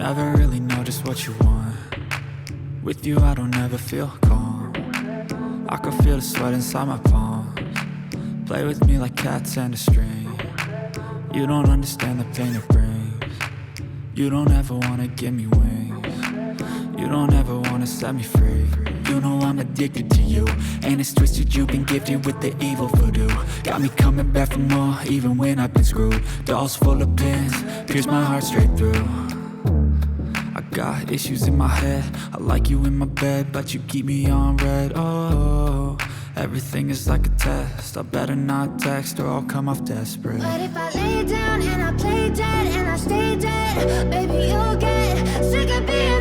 Never really know just what you want. With you I don't ever feel calm. I can feel the sweat inside my palms. Play with me like cats and a string. You don't understand the pain it brings. You don't ever wanna give me wings. You don't ever wanna set me free. You know I'm addicted to you, and it's twisted, you've been gifted with the evil voodoo. Got me coming back for more, even when I've been screwed. Dolls full of pins, pierce my heart straight through. I got issues in my head, I like you in my bed, but you keep me on red. Oh, everything is like a test, I better not text or I'll come off desperate. But if I lay down and I play dead and I stay dead, baby you'll get sick of being